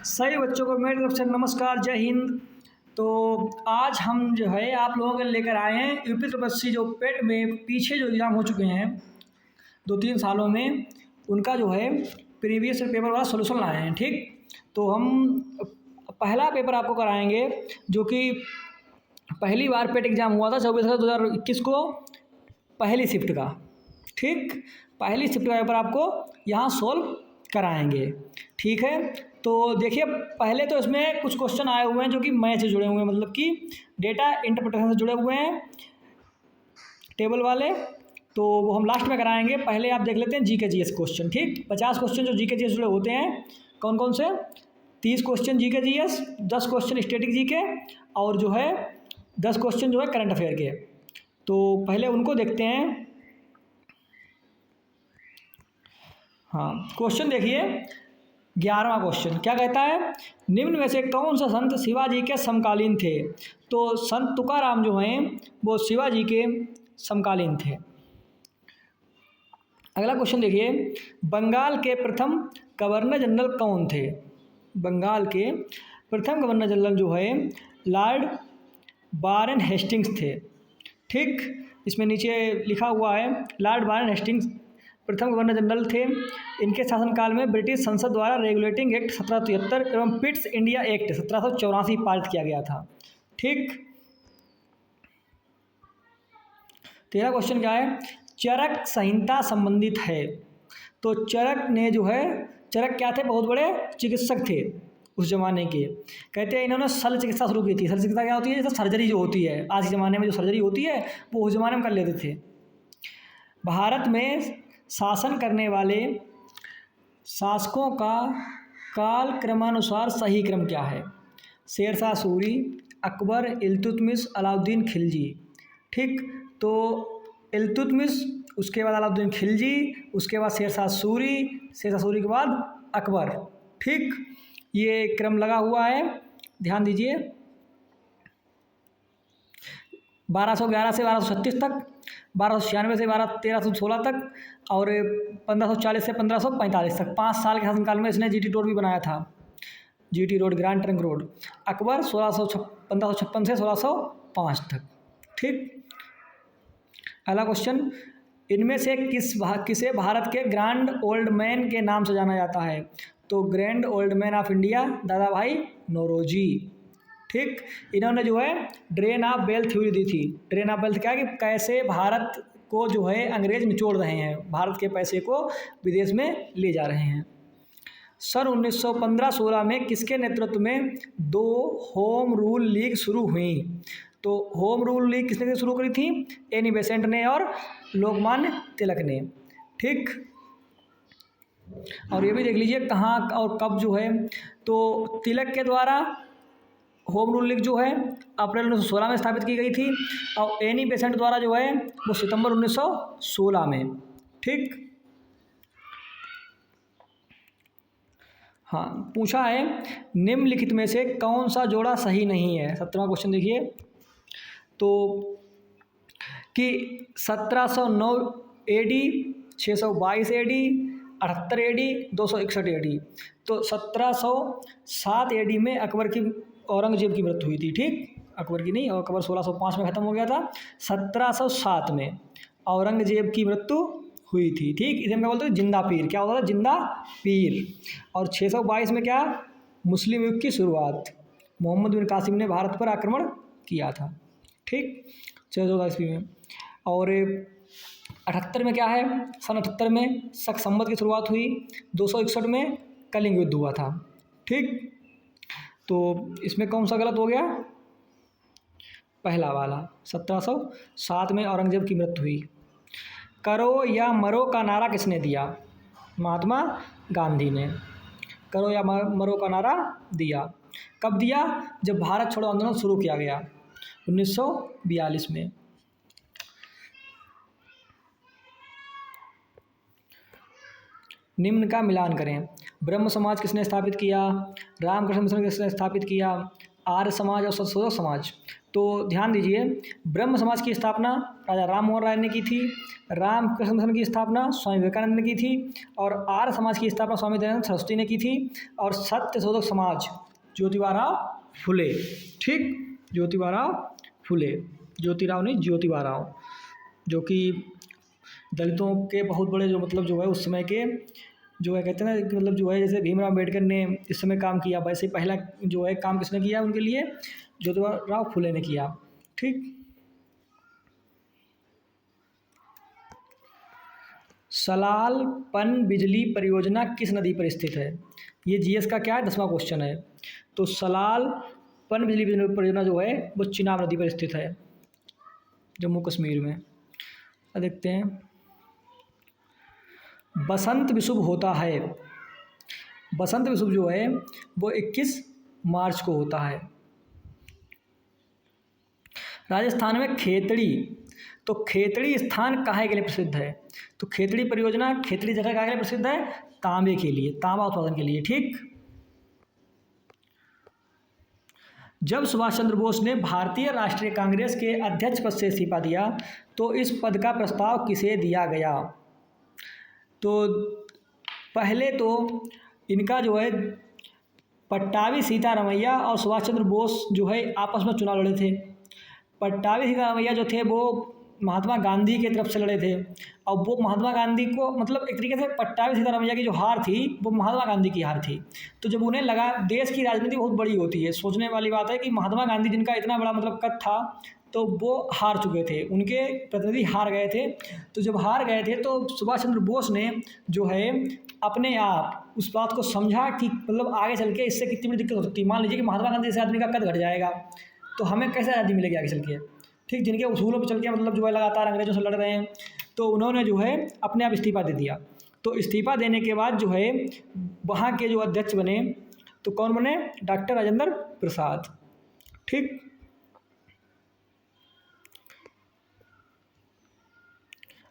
सभी बच्चों को मेरी तरफ से नमस्कार, जय हिंद। तो आज हम जो है आप लोगों के लिए लेकर आए हैं यूपी तपस्वी जो पेट में पीछे जो एग्ज़ाम हो चुके हैं 2-3 सालों में, उनका जो है प्रीवियस पेपर वाला सोल्यूशन लाए हैं। ठीक, तो हम पहला पेपर आपको कराएंगे जो कि पहली बार पेट एग्ज़ाम हुआ था 24/2021 को, पहली शिफ्ट का। ठीक, पहली शिफ्ट का पेपर आपको यहाँ सोल्व कराएंगे। ठीक है, तो देखिए पहले तो इसमें कुछ क्वेश्चन आए हुए हैं जो कि मैथ से जुड़े हुए हैं, मतलब कि डेटा इंटरप्रिटेशन से जुड़े हुए हैं टेबल वाले, तो वो हम लास्ट में कराएंगे। पहले आप देख लेते हैं जीके जीएस क्वेश्चन। ठीक, 50 क्वेश्चन जो जीके जीएस जुड़े होते हैं, कौन कौन से? 30 question GK GS, 10 question static GK और जो है 10 क्वेश्चन जो है करंट अफेयर के। तो पहले उनको देखते हैं। हाँ, क्वेश्चन देखिए 11वां क्वेश्चन क्या कहता है, निम्न में से कौन सा संत शिवाजी के समकालीन थे? तो संत तुकाराम जो हैं वो शिवाजी के समकालीन थे। अगला क्वेश्चन देखिए, बंगाल के प्रथम गवर्नर जनरल कौन थे? बंगाल के प्रथम गवर्नर जनरल जो है लॉर्ड वारेन हेस्टिंग्स थे। ठीक, इसमें नीचे लिखा हुआ है लॉर्ड वारेन हेस्टिंग्स प्रथम गवर्नर जनरल थे। इनके शासनकाल में ब्रिटिश संसद द्वारा रेगुलेटिंग एक्ट 1773 एवं पिट्स इंडिया एक्ट 1784 पारित किया गया था। ठीक, 13 क्वेश्चन क्या है, चरक संहिता संबंधित है। तो चरक ने जो है, चरक क्या थे? बहुत बड़े चिकित्सक थे उस जमाने के। कहते हैं इन्होंने शल्य चिकित्सा शुरू की थी। शल्य चिकित्सा क्या होती है? जैसे सर्जरी जो होती है आज के ज़माने में, जो सर्जरी होती है वो उस ज़माने में कर लेते थे। भारत में शासन करने वाले शासकों का काल क्रमानुसार सही क्रम क्या है? शेरशाह सूरी, अकबर, इल्तुतमिश, अलाउद्दीन खिलजी। ठीक, तो इल्तुतमिश, उसके बाद अलाउद्दीन खिलजी, उसके बाद शेरशाह सूरी, शेरशाह सूरी के बाद अकबर। ठीक, ये क्रम लगा हुआ है, ध्यान दीजिए। 1211 से 1236 तक, 1296 से 1316 तक और 1540 से 1545 तक, 5 साल के शासनकाल में इसने जीटी रोड भी बनाया था, GT road, grand trunk road. Akbar 1556 से 1605 तक। ठीक, अगला क्वेश्चन, इनमें से किसे भारत के ग्रैंड ओल्ड मैन के नाम से जाना जाता है? तो grand old man of India दादा भाई नौरोजी। ठीक, इन्होंने जो है ड्रेन ऑफ वेल्थ थ्योरी दी थी। ड्रेन ऑफ वेल्थ क्या है कि कैसे भारत को जो है अंग्रेज निचोड़ रहे हैं, भारत के पैसे को विदेश में ले जा रहे हैं। सन 1915-16 में किसके नेतृत्व में 2 होम रूल लीग शुरू हुई? तो होम रूल लीग किसने शुरू करी थी? एनी बेसेंट ने और लोकमान्य तिलक ने। ठीक, और ये भी देख लीजिए कहाँ और कब जो है, तो तिलक के द्वारा होम रूल लीग जो है अप्रैल 1916 में स्थापित की गई थी और एनी बेसेंट द्वारा जो है वो सितंबर 1916 में। ठीक, हाँ, पूछा है निम्नलिखित में से कौन सा जोड़ा सही नहीं है? 17वां क्वेश्चन देखिए, तो कि 1709 एडी, 622 एडी, 78 एडी, 261 एडी। तो 1707 एडी में अकबर की, औरंगजेब की मृत्यु हुई थी। ठीक, अकबर की नहीं, और अकबर 1605 में ख़त्म हो गया था। 1707 में औरंगजेब की मृत्यु हुई थी। ठीक, इसे हम क्या बोलते हैं? जिंदा पीर। क्या होता था? जिंदा पीर। और 622 में क्या? मुस्लिम युग की शुरुआत, मोहम्मद बिन कासिम ने भारत पर आक्रमण किया था। ठीक, 614 ईस्वी में। और 78 में क्या है? सन 78 में शक संवत की शुरुआत हुई। 261 में कलिंग युद्ध हुआ था। ठीक, तो इसमें कौन सा गलत हो गया? पहला वाला। 1707 में औरंगजेब की मृत्यु हुई। करो या मरो का नारा किसने दिया? महात्मा गांधी ने करो या मरो का नारा दिया। कब दिया? जब भारत छोड़ो आंदोलन शुरू किया गया 1942 में। निम्न का मिलान करें। ब्रह्म समाज किसने स्थापित किया? रामकृष्ण मिशन किसने स्थापित किया? आर्य समाज और संशोधक समाज। तो ध्यान दीजिए, ब्रह्म समाज की स्थापना राजा राम मोहन राय ने की थी, रामकृष्ण मिशन की स्थापना स्वामी विवेकानंद ने की थी, और आर्य समाज की स्थापना स्वामी दयानंद सरस्वती ने की थी, और सत्य शोधक समाज ज्योतिबा फुले। ठीक, ज्योतिबा फुले, ज्योतिराव नहीं ज्योतिबा, जो कि दलितों के बहुत बड़े जो मतलब जो है उस समय के जो है कहते हैं ना कि मतलब जो है जैसे भीमराव अम्बेडकर ने इस समय काम किया, वैसे पहला जो है काम किसने किया उनके लिए, ज्योतिबा फुले ने किया। ठीक, सलाल पन बिजली परियोजना किस नदी पर स्थित है? ये जीएस का क्या है, 10वां क्वेश्चन है। तो सलाल पन बिजली परियोजना जो है वो चिनाब नदी पर स्थित है, जम्मू कश्मीर में। देखते हैं, बसंत विषुव होता है, बसंत विषुव जो है वो 21 मार्च को होता है। राजस्थान में खेतड़ी, तो खेतड़ी स्थान काहे के लिए प्रसिद्ध है? तो खेतड़ी परियोजना, खेतड़ी जगह काहे के लिए प्रसिद्ध है? तांबे के लिए, तांबा उत्पादन के लिए। ठीक, जब सुभाष चंद्र बोस ने भारतीय राष्ट्रीय कांग्रेस के अध्यक्ष पद से इस्तीफा दिया तो इस पद का प्रस्ताव किसे दिया गया? तो पहले तो इनका जो है पट्टाभी सीतारामैया और सुभाष चंद्र बोस जो है आपस में चुनाव लड़े थे। पट्टाभी सीतारामैया जो थे वो महात्मा गांधी की तरफ से लड़े थे, और वो महात्मा गांधी को मतलब एक तरीके से पट्टाभी सीतारामैया की जो हार थी वो महात्मा गांधी की हार थी। तो जब उन्हें लगा, देश की राजनीति बहुत बड़ी होती है, सोचने वाली बात है कि महात्मा गांधी जिनका इतना बड़ा मतलब कद था तो वो हार चुके थे, उनके प्रतिनिधि हार गए थे। तो जब हार गए थे तो सुभाष चंद्र बोस ने जो है अपने आप उस बात को समझा कि मतलब आगे चल के इससे कितनी बड़ी दिक्कत हो सकती है। मान लीजिए कि महात्मा गांधी जैसे आदमी का कद घट जाएगा तो हमें कैसे आज़ादी मिलेगी आगे चल के। ठीक, जिनके उसूलों पर चल के मतलब जो है लगातार अंग्रेजों से लड़ रहे हैं, तो उन्होंने जो है अपने आप इस्तीफा दे दिया। तो इस्तीफा देने के बाद जो है वहाँ के जो अध्यक्ष बने, तो कौन बने? डॉक्टर राजेंद्र प्रसाद। ठीक,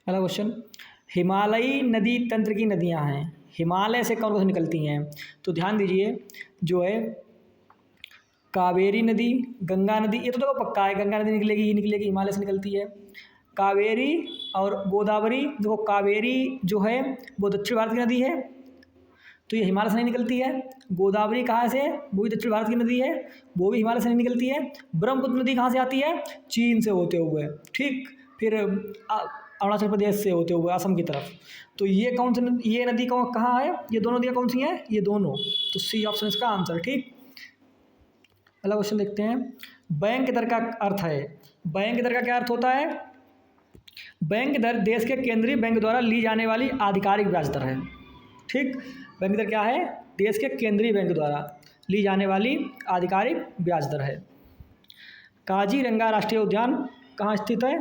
अगला क्वेश्चन, हिमालयी नदी तंत्र की नदियाँ हैं, हिमालय से कौन कौन सी निकलती हैं? तो ध्यान दीजिए, जो है कावेरी नदी, गंगा नदी, ये तो देखो पक्का है, गंगा नदी निकलेगी ही निकलेगी, हिमालय से निकलती है। कावेरी और गोदावरी, देखो कावेरी जो है वो दक्षिण भारत की नदी है, तो ये हिमालय से नहीं निकलती है। गोदावरी कहाँ से? वो भी दक्षिण भारत की नदी है, वो भी हिमालय से नहीं निकलती है। ब्रह्मपुत्र नदी कहाँ से आती है? चीन से होते हुए। ठीक, फिर अरुणाचल प्रदेश से होते हुए असम की तरफ। तो ये कौन सी, ये नदी कहाँ है? ये दोनों नदियाँ कौन सी हैं? ये दोनों। तो सी ऑप्शन इसका आंसर। ठीक, अगला क्वेश्चन देखते हैं, बैंक दर का अर्थ है, बैंक दर का क्या अर्थ होता है? बैंक दर देश के केंद्रीय बैंक द्वारा ली जाने वाली आधिकारिक ब्याज दर है। ठीक, बैंक दर क्या है? देश के केंद्रीय बैंक द्वारा ली जाने वाली आधिकारिक ब्याज दर है। काजीरंगा राष्ट्रीय उद्यान कहाँ स्थित है?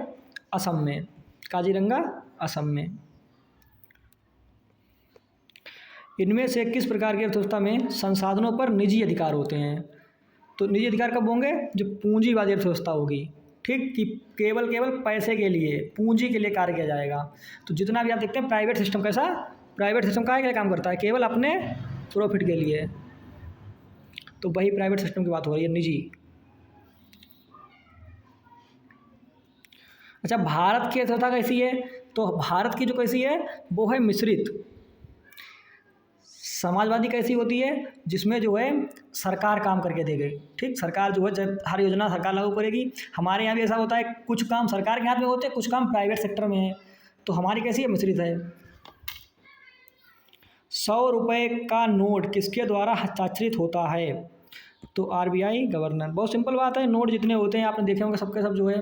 असम में, काजीरंगा असम में। इनमें से किस प्रकार की अर्थव्यवस्था में संसाधनों पर निजी अधिकार होते हैं? तो निजी अधिकार कब होंगे? जब पूंजीवादी अर्थव्यवस्था होगी। ठीक, कि केवल पैसे के लिए, पूंजी के लिए कार्य किया जाएगा। तो जितना भी आप देखते हैं प्राइवेट सिस्टम, कैसा प्राइवेट सिस्टम काहे के लिए काम करता है? केवल अपने प्रॉफिट के लिए। तो वही प्राइवेट सिस्टम की बात हो रही है, निजी। अच्छा, भारत की अर्थव्यवस्था कैसी है? तो भारत की जो कैसी है वो है मिश्रित। समाजवादी कैसी होती है? जिसमें जो है सरकार काम करके दे गई। ठीक, सरकार जो है जब हर योजना सरकार लागू करेगी। हमारे यहाँ भी ऐसा होता है, कुछ काम सरकार के हाथ में होते हैं, कुछ काम प्राइवेट सेक्टर में है। तो हमारी कैसी है? मिश्रित है। 100 रुपये का नोट किसके द्वारा हस्ताक्षरित होता है? तो आरबीआई गवर्नर। बहुत सिंपल बात है, नोट जितने होते हैं आपने देखे होंगे सबके सब जो है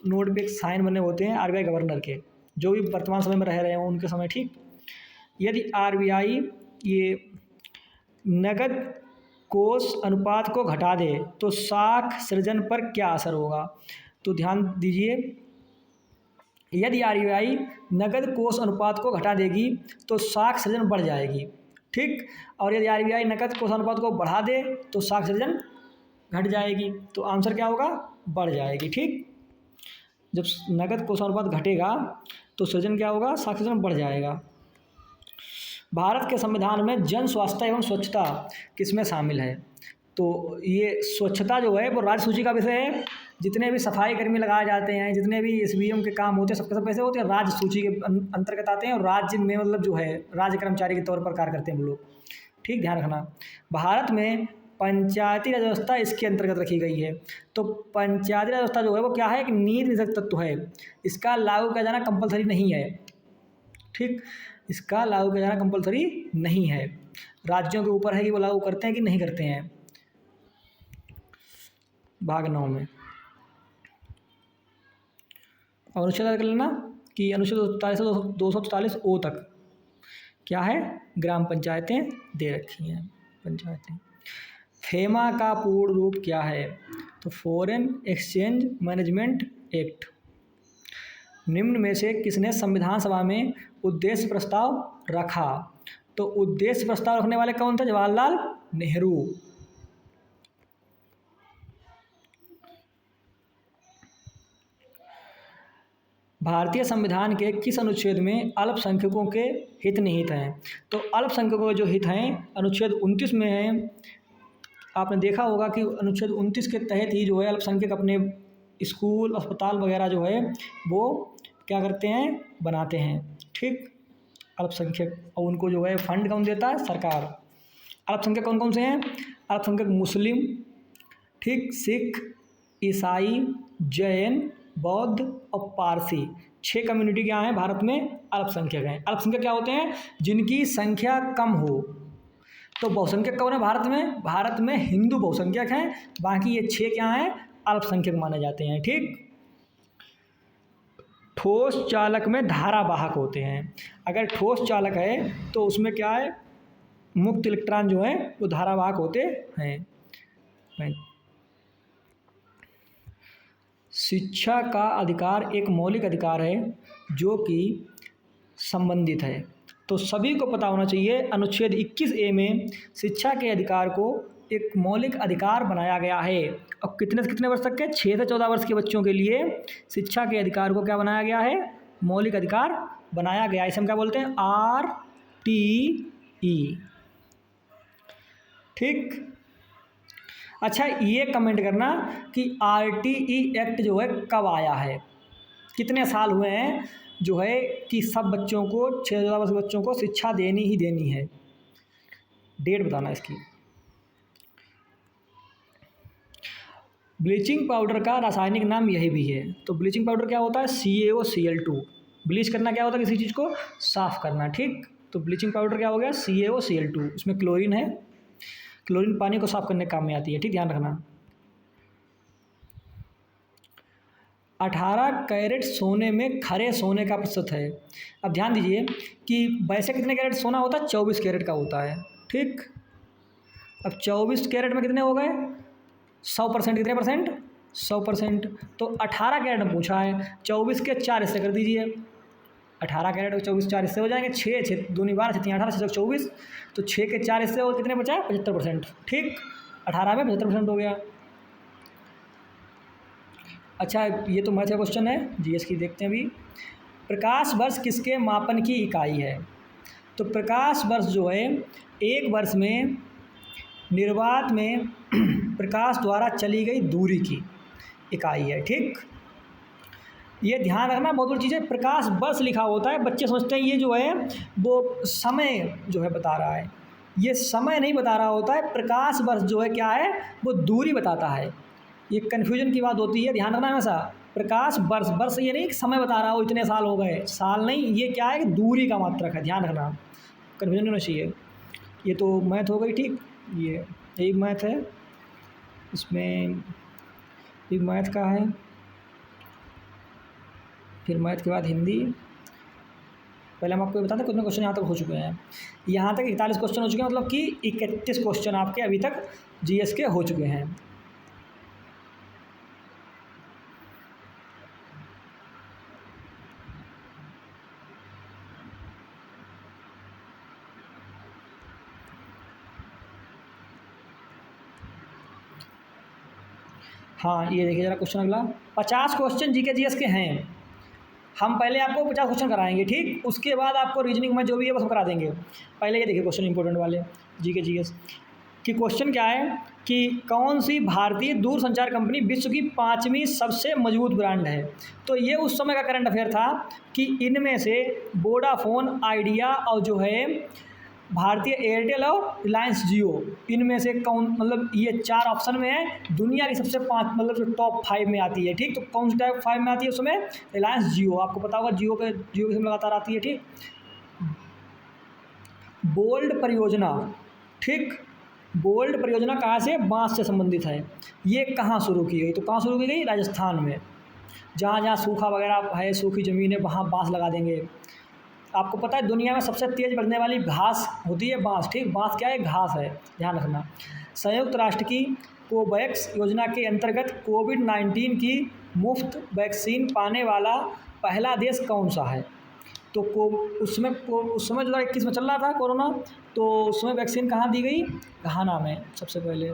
नोट पे एक साइन बने होते हैं आरबीआई गवर्नर के, जो भी वर्तमान समय में रह रहे हों उनके समय। ठीक, यदि आरबीआई ये नगद कोष अनुपात को घटा दे तो साख सृजन पर क्या असर होगा? तो ध्यान दीजिए, यदि आरबीआई नगद कोष अनुपात को घटा देगी तो साख सृजन बढ़ जाएगी। ठीक, और यदि आरबीआई नगद कोष अनुपात को बढ़ा दे तो साख सृजन घट जाएगी। तो आंसर क्या होगा? बढ़ जाएगी। ठीक, जब नगद कोष अनुपात घटेगा तो सृजन क्या होगा? साख सृजन बढ़ जाएगा। भारत के संविधान में जन स्वास्थ्य एवं स्वच्छता किसमें शामिल है? तो ये स्वच्छता जो है वो राज्य सूची का विषय है। जितने भी सफाई कर्मी लगाए जाते हैं, जितने भी एसबीएम के काम होते हैं, सबके सब कैसे होते हैं, राज्य सूची के अंतर्गत आते हैं और राज्य में मतलब जो है राज्य कर्मचारी के तौर पर कार्य करते हैं वो लोग। ठीक, ध्यान रखना। भारत में पंचायती राज व्यवस्था इसके अंतर्गत रखी गई है। तो पंचायती राज व्यवस्था जो है वो क्या है, एक नीति निषेध तत्व है। इसका लागू किया जाना कंपलसरी नहीं है। ठीक, इसका लागू किया जाना कंपलसरी नहीं है। राज्यों के ऊपर है कि वो लागू करते हैं कि नहीं करते हैं। भाग 9 में अनुच्छेद कर लेना कि अनुच्छेद 243 से 244 ओ तक क्या है, ग्राम पंचायतें दे रखी हैं। पंचायतें, फेमा का पूर्ण रूप क्या है, तो फॉरेन एक्सचेंज मैनेजमेंट एक्ट। निम्न में से किसने संविधान सभा में उद्देश्य प्रस्ताव रखा, तो उद्देश्य प्रस्ताव रखने वाले कौन थे, जवाहरलाल नेहरू। भारतीय संविधान के किस अनुच्छेद में अल्पसंख्यकों के हित निहित हैं, तो अल्पसंख्यकों के जो हित हैं अनुच्छेद 29 में हैं। आपने देखा होगा कि अनुच्छेद 29 के तहत ही जो है अल्पसंख्यक अपने स्कूल, अस्पताल वगैरह जो है वो क्या करते हैं, बनाते हैं। ठीक, अल्पसंख्यक, और उनको जो है फंड कौन देता है, सरकार। अल्पसंख्यक कौन कौन से हैं, अल्पसंख्यक मुस्लिम, ठीक, सिख, ईसाई, जैन, बौद्ध और पारसी, 6 कम्युनिटी क्या हैं भारत में, अल्पसंख्यक हैं। अल्पसंख्यक क्या होते हैं, जिनकी संख्या कम हो। तो बहुसंख्यक कौन है भारत में, भारत में हिंदू बहुसंख्यक हैं, बाकी ये 6 क्या हैं, अल्पसंख्यक माने जाते हैं। ठीक, ठोस चालक में धारावाहक होते हैं। अगर ठोस चालक है तो उसमें क्या है, मुक्त इलेक्ट्रॉन जो है वो धारावाहक होते हैं। शिक्षा का अधिकार एक मौलिक अधिकार है जो कि संबंधित है। तो सभी को पता होना चाहिए अनुच्छेद 21A में शिक्षा के अधिकार को एक मौलिक अधिकार बनाया गया है। और कितने से कितने वर्ष तक के, 6 से 14 वर्ष के बच्चों के लिए शिक्षा के अधिकार को क्या बनाया गया है, मौलिक अधिकार बनाया गया है। इसे हम क्या बोलते हैं, RTE। ठीक, अच्छा ये कमेंट करना कि RTE एक्ट जो है कब आया है, कितने साल हुए हैं जो है कि सब बच्चों को, 6 से 14 वर्ष के बच्चों को शिक्षा देनी ही देनी है। डेट बताना इसकी। ब्लीचिंग पाउडर का रासायनिक नाम यही भी है। तो ब्लीचिंग पाउडर क्या होता है, CaOCl2। ब्लीच करना क्या होता है, किसी चीज़ को साफ करना। ठीक, तो ब्लीचिंग पाउडर क्या हो गया, CaOCl2। उसमें क्लोरीन है, क्लोरीन पानी को साफ करने के काम में आती है। ठीक, ध्यान रखना। 18 कैरेट सोने में खरे सोने का प्रतिशत है। अब ध्यान दीजिए कि वैसे कितने कैरेट सोना होता है, 24 कैरेट का होता है। ठीक, अब 24 कैरेट में कितने हो गए, 100%, कितने परसेंट, 100%। तो 18 कैरेट में पूछा है, 24 के 4 हिस्से कर दीजिए। 18 कैरेट और 24 4 हिस्से हो जाएंगे, 6 6 दूनी 12 6 18 6 24। तो 6 के 4 हिस्से और कितने बचा, 75%। ठीक, 18 में 75% हो गया। अच्छा ये तो मैथ का क्वेश्चन है, जीएस की देखते हैं अभी। प्रकाश वर्ष किसके मापन की इकाई है, तो प्रकाश वर्ष जो है एक वर्ष में निर्वात में प्रकाश द्वारा चली गई दूरी की इकाई है। ठीक, ये ध्यान रखना, बहुत बड़ी चीज़ है। प्रकाश वर्ष लिखा होता है, बच्चे सोचते हैं ये जो है वो समय जो है बता रहा है, ये समय नहीं बता रहा होता है। प्रकाश वर्ष जो है क्या है, वो दूरी बताता है। ये कन्फ्यूजन की बात होती है, ध्यान रखना हमेशा। प्रकाश वर्ष, वर्ष ये नहीं कि समय बता रहा हो इतने साल हो गए, साल नहीं, ये क्या है कि दूरी का मात्रक है, ध्यान रखना, कन्फ्यूजन नहीं होना चाहिए। ये तो मैथ हो गई। ठीक, ये एक मैथ है, इसमें एक मैथ का है, फिर मैथ के बाद हिंदी। पहले हम आपको बता दें कितने क्वेश्चन यहाँ तक हो चुके हैं। यहाँ तक 41 क्वेश्चन हो चुके हैं, मतलब कि 31 क्वेश्चन आपके अभी तक जीएस के हो चुके हैं। हाँ ये देखिए जरा क्वेश्चन अगला, 50 क्वेश्चन जीके जीएस के हैं। हम पहले आपको 50 क्वेश्चन कराएंगे, ठीक, उसके बाद आपको रीजनिंग में जो भी है वो सब करा देंगे। पहले ये देखिए क्वेश्चन इंपॉर्टेंट वाले जीके जीएस। कि क्वेश्चन क्या है कि कौन सी भारतीय दूरसंचार कंपनी विश्व की 5वीं सबसे मजबूत ब्रांड है। तो ये उस समय का करंट अफेयर था कि इनमें से वोडाफोन, आइडिया और जो है भारतीय एयरटेल और रिलायंस जियो, इनमें से कौन, मतलब ये 4 ऑप्शन में है, दुनिया की सबसे 5 मतलब जो टॉप 5 में आती है। ठीक, तो कौन सी टॉप 5 में आती है उसमें? रिलायंस जियो, आपको पता होगा जियो की सिम लगातार आती है। ठीक, बोल्ड परियोजना, ठीक, बोल्ड परियोजना कहाँ से? बांस से संबंधित है। ये कहाँ शुरू की गई? तो कहाँ शुरू की गई? राजस्थान में। जहाँ जहाँ सूखा वगैरह है, सूखी ज़मीन है, वहाँ बांस लगा देंगे। आपको पता है दुनिया में सबसे तेज़ बढ़ने वाली घास होती है बांस। ठीक, बांस क्या है? घास है, ध्यान रखना। संयुक्त राष्ट्र की कोवैक्स योजना के अंतर्गत कोविड-19 की मुफ्त वैक्सीन पाने वाला पहला देश कौन सा है? तो उस समय 2021 में चल रहा था कोरोना, तो उसमें वैक्सीन कहाँ दी गई? घाना में सबसे पहले।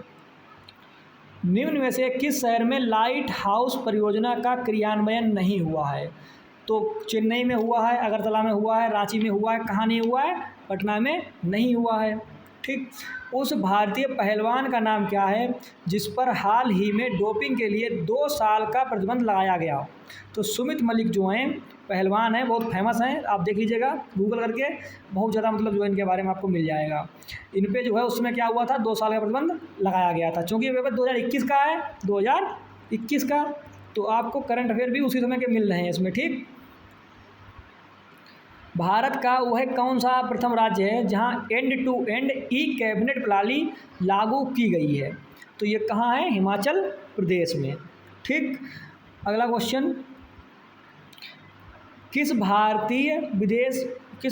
निम्न में से किस शहर में लाइट हाउस परियोजना का क्रियान्वयन नहीं हुआ है? तो चेन्नई में हुआ है, अगरतला में हुआ है, रांची में हुआ है, कहाँ नहीं हुआ है? पटना में नहीं हुआ है। ठीक, उस भारतीय पहलवान का नाम क्या है जिस पर हाल ही में डोपिंग के लिए 2 साल का प्रतिबंध लगाया गया? तो सुमित मलिक जो हैं पहलवान हैं, बहुत फेमस हैं, आप देख लीजिएगा गूगल करके, बहुत ज़्यादा मतलब जो है इनके बारे में आपको मिल जाएगा। इन पे जो है उसमें क्या हुआ था, 2 साल का प्रतिबंध लगाया गया था, चूँकि ये पेपर 2021 का है, 2021 का, तो आपको करंट अफेयर भी उसी समय के मिल रहे हैं इसमें। ठीक, भारत का वह कौन सा प्रथम राज्य है जहां end to end e cabinet प्रणाली लागू की गई है? तो ये कहाँ है? हिमाचल प्रदेश में। ठीक, अगला क्वेश्चन, किस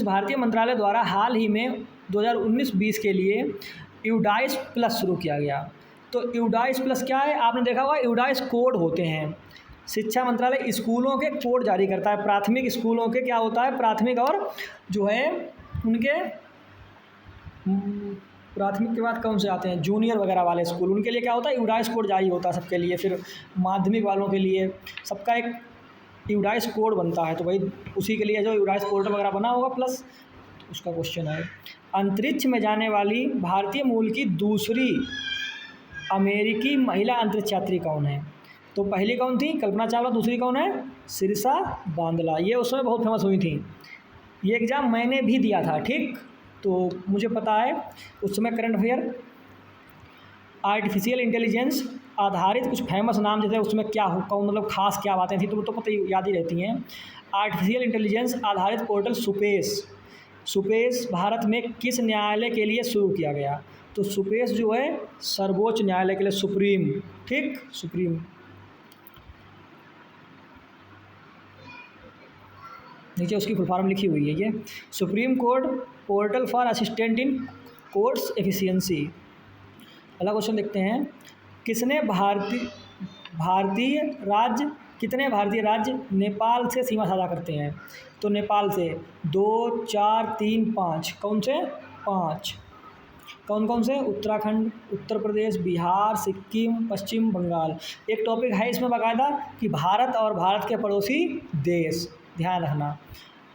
भारतीय मंत्रालय द्वारा हाल ही में 2019-20 के लिए यूडाइस प्लस शुरू किया गया? तो यूडाइस प्लस क्या है? आपने देखा होगा यूडाइस कोड होते हैं। शिक्षा मंत्रालय स्कूलों के कोड जारी करता है, प्राथमिक स्कूलों के क्या होता है, प्राथमिक और जो है उनके प्राथमिक के बाद कौन से आते हैं, जूनियर वगैरह वाले स्कूल, उनके लिए क्या होता है? यूडाइस कोड जारी होता है सबके लिए। फिर माध्यमिक वालों के लिए सबका एक यूडाइस कोड बनता है, तो भाई उसी के लिए जो यूडाइस पोर्टल वगैरह बना होगा प्लस, तो उसका क्वेश्चन है। अंतरिक्ष में जाने वाली भारतीय मूल की दूसरी अमेरिकी महिला अंतरिक्ष यात्री कौन है? तो पहली कौन थी? कल्पना चावला। दूसरी कौन है? सिरसा बांदला। ये उसमें बहुत फेमस हुई थी। ये एग्ज़ाम मैंने भी दिया था। ठीक, तो मुझे पता है उस समय करंट अफेयर आर्टिफिशियल इंटेलिजेंस आधारित कुछ फेमस नाम जैसे उसमें क्या हो, कौन मतलब खास क्या बातें थी, तो वो तो पता ही याद ही रहती हैं। आर्टिफिशियल इंटेलिजेंस आधारित पोर्टल सुपेश भारत में किस न्यायालय के लिए शुरू किया गया? तो सुपेश जो है सर्वोच्च न्यायालय के लिए, सुप्रीम। ठीक, सुप्रीम। नीचे उसकी फुल फॉर्म लिखी हुई है, ये supreme court portal for assistant in courts efficiency. अगला क्वेश्चन देखते हैं, कितने भारतीय राज्य नेपाल से सीमा साझा करते हैं? तो नेपाल से 2, 4, 3, 5, कौन से? 5। कौन कौन से? उत्तराखंड, उत्तर प्रदेश, बिहार, सिक्किम, पश्चिम बंगाल। एक टॉपिक है इसमें बाकायदा कि भारत और भारत के पड़ोसी देश, ध्यान रखना।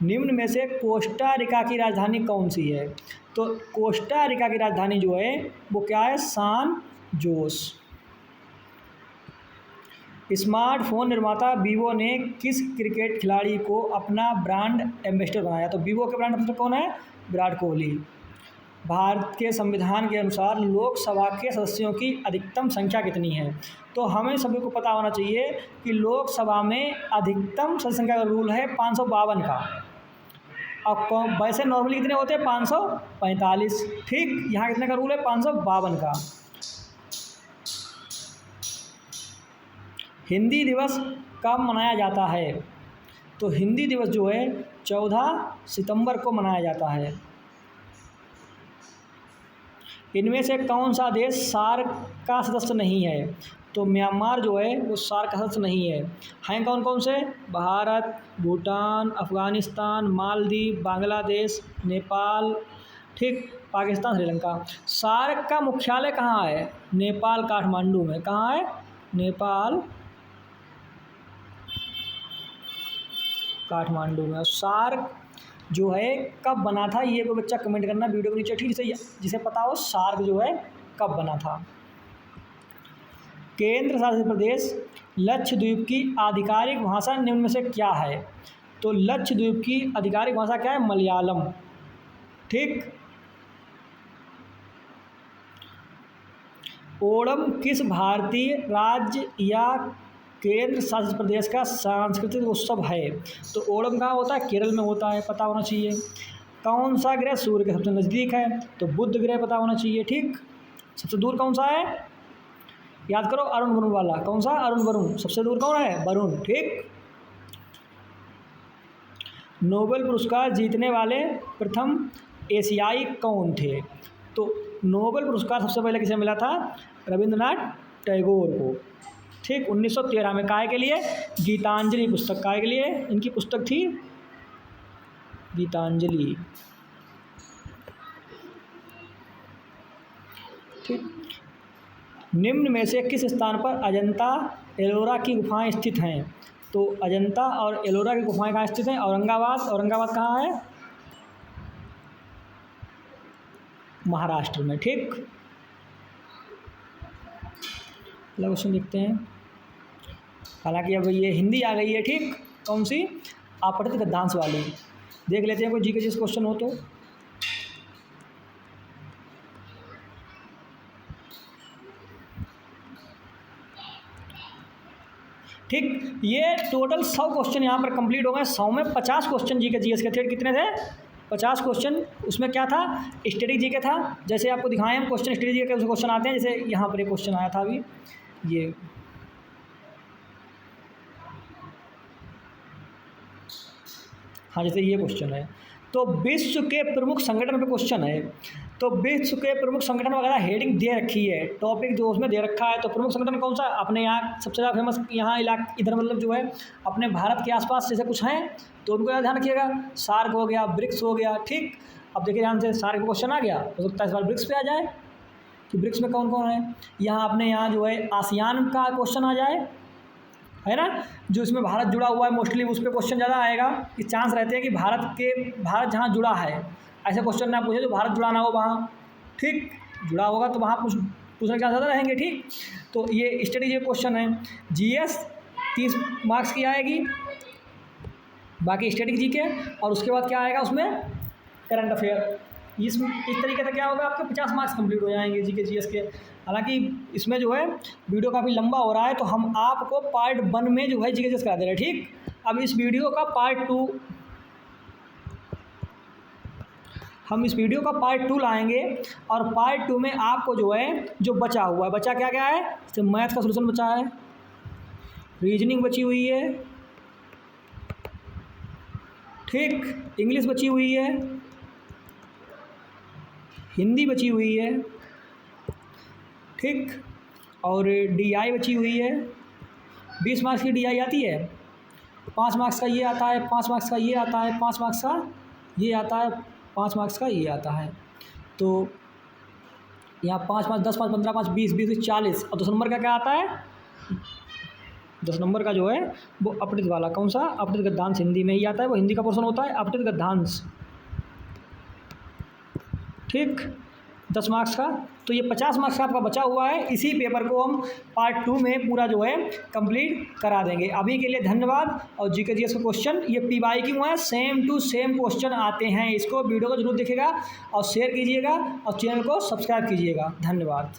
निम्न में से कोस्टा रिका की राजधानी कौन सी है? तो कोस्टा रिका की राजधानी जो है वो क्या है? सान जोस। स्मार्टफोन निर्माता वीवो ने किस क्रिकेट खिलाड़ी को अपना ब्रांड एम्बेसडर बनाया? तो वीवो के ब्रांड एम्बेसडर कौन है? विराट कोहली। भारत के संविधान के अनुसार लोकसभा के सदस्यों की अधिकतम संख्या कितनी है? तो हमें सभी को पता होना चाहिए कि लोकसभा में अधिकतम सदस्य संख्या का रूल है 552 का, और वैसे नॉर्मली कितने होते हैं? 545। ठीक, यहाँ कितने का रूल है? 552 का। हिंदी दिवस कब मनाया जाता है? तो हिंदी दिवस जो है 14 सितंबर को मनाया जाता है। इनमें से कौन सा देश सार्क का सदस्य नहीं है? तो म्यांमार जो है वो सार्क का सदस्य नहीं है। हैं कौन कौन से? भारत, भूटान, अफ़गानिस्तान, मालदीव, बांग्लादेश, नेपाल, ठीक, पाकिस्तान, श्रीलंका। सार्क का मुख्यालय कहाँ है? नेपाल, काठमांडू में। कहाँ है? नेपाल, काठमांडू में। सार्क जो है कब बना था, ये कोई बच्चा कमेंट करना वीडियो के नीचे, ठीक, जिसे पता हो सार्क जो है कब बना था? केंद्र शासित प्रदेश लक्षद्वीप की आधिकारिक भाषा निम्न में से क्या है? तो लक्षद्वीप की आधिकारिक भाषा क्या है? मलयालम। ठीक। ओणम किस भारतीय राज्य या केंद्र शासित प्रदेश का सांस्कृतिक उत्सव है? तो ओणम कहाँ होता है? केरल में होता है, पता होना चाहिए। कौन सा ग्रह सूर्य के सबसे नज़दीक है? तो बुध ग्रह पता होना चाहिए। ठीक। सबसे दूर कौन सा है? याद करो, अरुण वरुण वाला। कौन सा? अरुण वरुण। सबसे दूर कौन है? वरुण। ठीक। नोबेल पुरस्कार जीतने वाले प्रथम एशियाई कौन थे? तो नोबेल पुरस्कार सबसे पहले किसे मिला था? रविंद्रनाथ टैगोर को। ठीक। 1913 में। काय के लिए? गीतांजलि पुस्तक। काय के लिए इनकी पुस्तक थी? गीतांजलि। ठीक। निम्न में से किस स्थान पर अजंता एलोरा की गुफाएं स्थित हैं? तो अजंता और एलोरा की गुफाएं कहाँ स्थित हैं? औरंगाबाद। औरंगाबाद कहाँ है? महाराष्ट्र में। ठीक। अगला क्वेश्चन देखते हैं। हालांकि अब ये हिंदी आ गई है। ठीक। कौन सी? आपत्ति गद्यांश वाली। देख लेते हैं कोई जीके जिस क्वेश्चन हो तो। ठीक। ये टोटल 100 क्वेश्चन यहाँ पर कंप्लीट हो गए। 100 में 50 क्वेश्चन जीके जीएस के थे। कितने थे? 50 क्वेश्चन। उसमें क्या था? स्टडी जीके था। जैसे आपको दिखाएं हम क्वेश्चन स्टडी जीके के क्वेश्चन आते हैं। जैसे यहाँ पर एक क्वेश्चन आया था अभी, ये हाँ, जैसे ये क्वेश्चन है। तो विश्व के प्रमुख संगठन पे क्वेश्चन है। तो विश्व के प्रमुख संगठन वगैरह हेडिंग दे रखी है, टॉपिक जो उसमें दे रखा है। तो प्रमुख संगठन कौन सा? अपने यहाँ सबसे ज़्यादा फेमस यहाँ इधर मतलब जो है अपने भारत के आसपास जैसे कुछ हैं तो उनको ध्यान रखिएगा। सार्क हो गया, ब्रिक्स हो गया। ठीक। अब देखिए ध्यान से, सार्क का क्वेश्चन आ गया, हो सकता है इस बार ब्रिक्स पे आ जाए कि ब्रिक्स में कौन कौन है। यहाँ अपने यहाँ जो है आसियान का क्वेश्चन आ जाए, है ना, जो इसमें भारत जुड़ा हुआ है मोस्टली, उस पर क्वेश्चन ज़्यादा आएगा। कि चांस रहते हैं कि भारत जहाँ जुड़ा है ऐसे क्वेश्चन ना पूछे जो भारत जुड़ा ना हो वहाँ। ठीक। जुड़ा होगा तो वहाँ पूछने के चांस ज़्यादा रहेंगे। ठीक। तो ये स्टडी ये क्वेश्चन है। जीएस 30 मार्क्स की आएगी, बाकी स्टैटिक जीके, और उसके बाद क्या आएगा उसमें? Current affair. इस तरीके से क्या होगा, आपके 50 मार्क्स कंप्लीट हो जाएंगे जीके जीएस के। हालांकि इसमें जो है वीडियो काफ़ी लंबा हो रहा है, तो हम आपको पार्ट 1 में जो है जीके जीएस करा दे रहे हैं। ठीक। अब इस वीडियो का पार्ट 2 लाएंगे, और पार्ट 2 में आपको जो है जो बचा हुआ है, बचा क्या क्या है? जैसे मैथ का सोल्यूशन बचा है, रीजनिंग बची हुई है, ठीक, इंग्लिश बची हुई है, हिंदी बची हुई है, ठीक, और डीआई बची हुई है। 20 मार्क्स की डीआई आती है, 5 मार्क्स का ये आता है, 5 मार्क्स का ये आता है, 5 मार्क्स का ये आता है, 5 मार्क्स का ये आता है। तो यहाँ 5 5 10 5 15 5 20 20 40, और 10 नंबर का क्या आता है? 10 नंबर का जो है वो अपठित वाला, कौन सा? अपठित गद्यांश हिंदी में ही आता है, वो हिंदी का पोर्शन होता है, अपठित गद्यांश। ठीक, 10 मार्क्स का। तो ये 50 मार्क्स का आपका बचा हुआ है। इसी पेपर को हम पार्ट 2 में पूरा जो है कंप्लीट करा देंगे। अभी के लिए धन्यवाद। और जीके जीएस का क्वेश्चन ये पीवाई क्यों है, सेम टू सेम क्वेश्चन आते हैं। इसको वीडियो को जरूर देखिएगा और शेयर कीजिएगा और चैनल को सब्सक्राइब कीजिएगा। धन्यवाद।